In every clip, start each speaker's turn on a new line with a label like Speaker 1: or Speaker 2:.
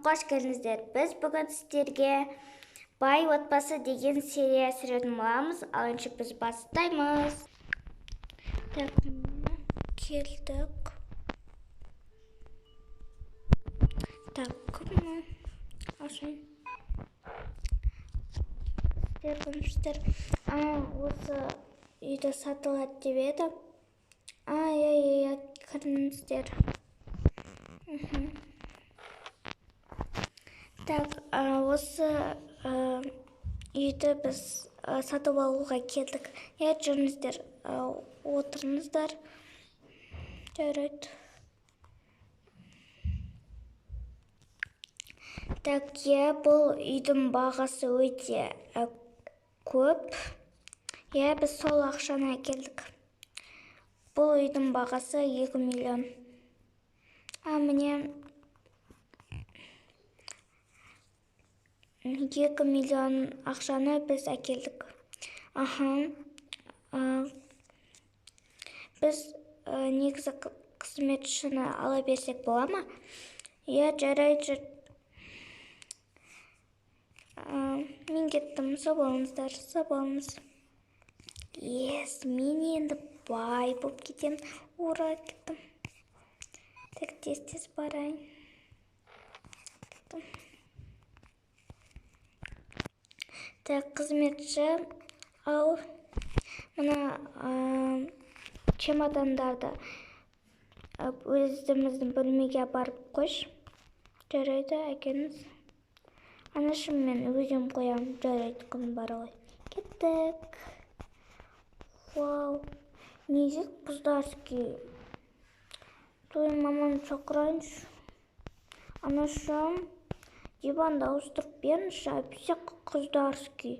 Speaker 1: Қош келдіңіздер. Біз бүгін сіздерге Бай отбасы деген серия түсіретін боламыз. Алайынша біз бастаймыз. Так, келдік. Так, ашайын. Сіздер білмейсіздер. Осы үйді сатылады деп еді. Кіріңіздер. Так, осы үйді біз сатып алуға келдік. Жүріңіздер, отырыңыздар. Жарайды. Так, бұл үйдің бағасы өте көп. Біз сол ақшаны әкелдік. Бұл үйдің бағасы 2 миллион. Міне 2 миллион ақшаны біз әкелдік. Біз негізі қызметшіні ала берсек бола ма? Жарайды. Мен кеттім, сау болыңыздар, сау болыңыз. Мен енді бай болып кетемін. Ура, кеттім. Так, тез барайын. Так, қызметші, мына чемодандарды өзіміздің бөлмеге апарып қойшы. Жарайды, әкеліңіз. Анашым, мен өзім қоямын. Жарайды, күн бар ғой. Кеттік. Вау, незек қыздарский. Той маманы шақырайыншы. Анашым, диванды ауыстырып беріңізші, әпсе қыздарский.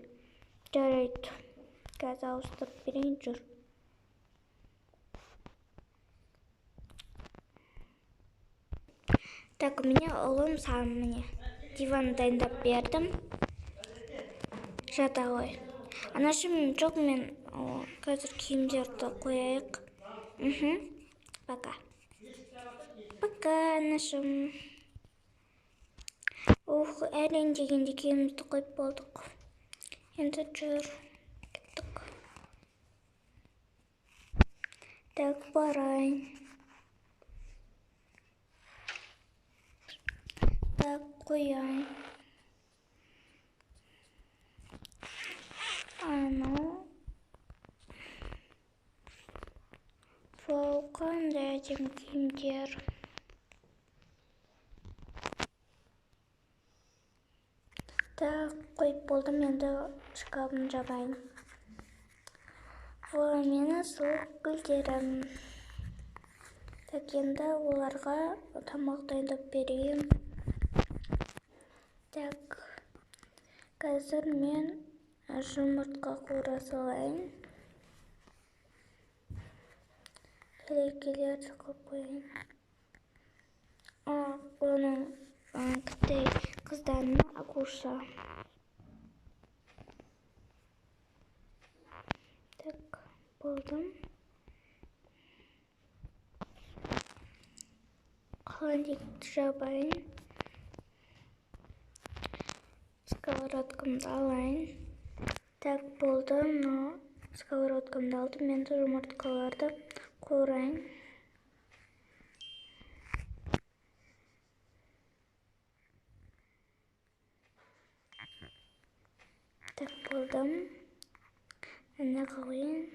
Speaker 1: Жарайды. Қазір ауыстырып берейін, жүр. Так, міне ұлым саған міне. Диван дайындап бердім. Жата ғой. Анашым, жоқ, мен қазір киімдерді қояйық. Пока. Пока, анашым. Әлен дегенде киімімізді қойып болдық. Енді жүр. Кеттік. Так, барайын. Так, қояйын. Вау, қандай әдемі киімдер. Так, қойып болдым, енді шкафын жабайын. Вау, мені сұлық гүлдерім. Так, енді оларға тамақ дайындап берейін. Так, қазір мен жұмыртқа қуыра салайын. Келекелерді қылып қойайын. Оның кіттей қыздарына акуша. Так, болдым. Холодильникті жабайын. Сковородкамды алайын. Так, болды. Сковородкамды алдым. Мен жұмыртқаларды қуырайын. Так, болдым. Мені қойын.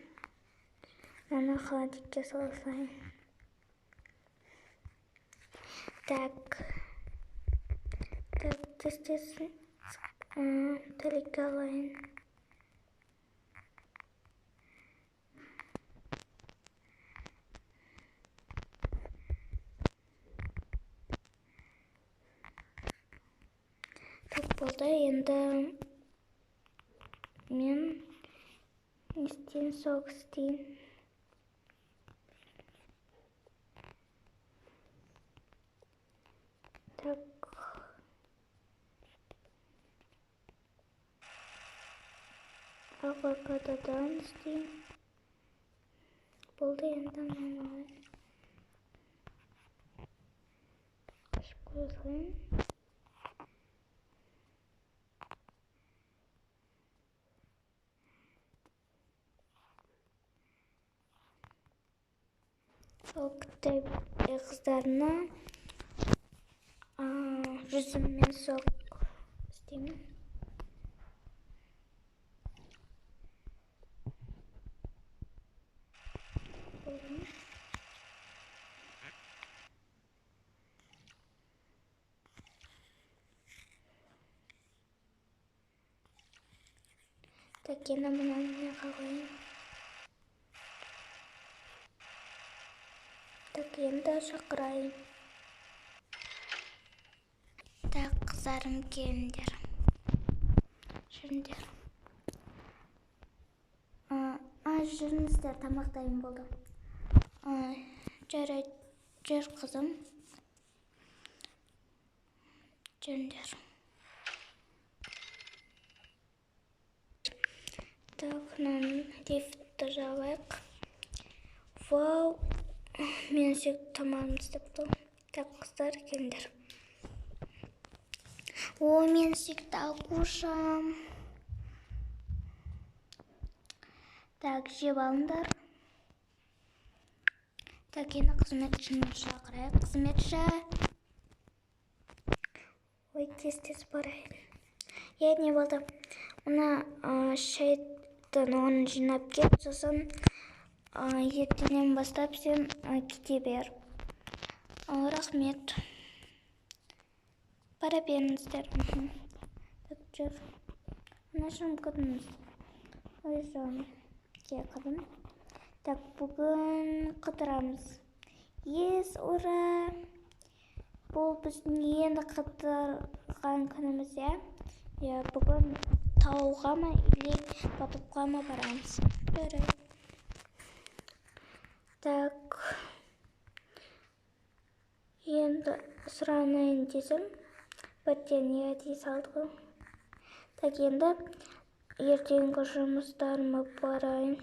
Speaker 1: Мені холодильникке салсайын. Так, тез тәлікке алайын. Так, болды. Енді мен істейін, соғ істейін. Так, авокадодан істейін. Болды, енді мен алайын. Қашып қойылайын. Ол кітап қыздарына жүзіммен соқ істеймін. Так, енді мынаны қойайын. Так, енді шақырайын. Так, қыздарым келіңдер. Жүріңдер. Жүріңіздер, тамақ дайын болды. Жүр қызым. Жүріңдер. Так, лифтті жабайық. Вау, мен сүйікті тамағым істепті. Так, қыздар, келіңдер. О, мен сүйікті алқушам. Так, жеп алыңдар. Так, енді қызметшіні шақырайық. Қызметші. Ой, тез барайын. Не болды? Мына шайттан оны жинап кет, сосын ертеңнен бастап сен кете бер. Рахмет. Бара беріңіздер. Так, жүр. Нашым күніміз. Ой, жан. Қадым. Так, бүгін қыдырамыз. Ес, ура! Бұл біздің енді қыдырған күніміз, бүгін тауға ма, или батыпқа ма барамыз. Жарайды. Так, енді сұранайын десем, бірден дей салды ғой. Так, енді ертеңгі жұмыстарыма барайын.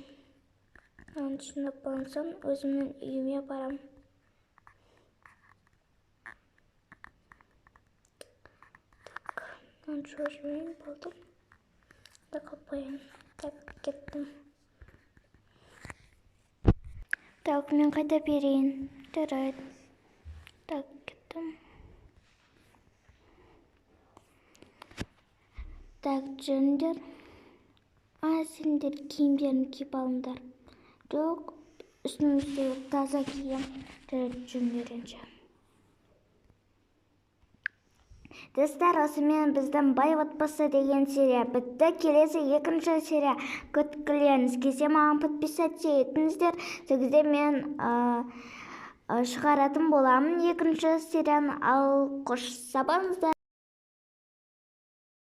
Speaker 1: Жинап алсам, өзімнің үйіме барам. Так, жоймайын болдым. Так, қойын. Так, кеттім. Так, мен қайда берейін? Жарайды. Так, кеттім. Так, жүріңдер. Сендер киімдерін киіп алыңдар. Жоқ, үстімізде таза киім. Жүріңдер енші. Достар, осымен біздің бай отбасы деген серия бітті. Келесі екінші серия күткілеріңіз келсе, маған подписаться етіңіздер. Сегізде мен шығаратын боламын екінші серияны. Ал қош сабаңыздар.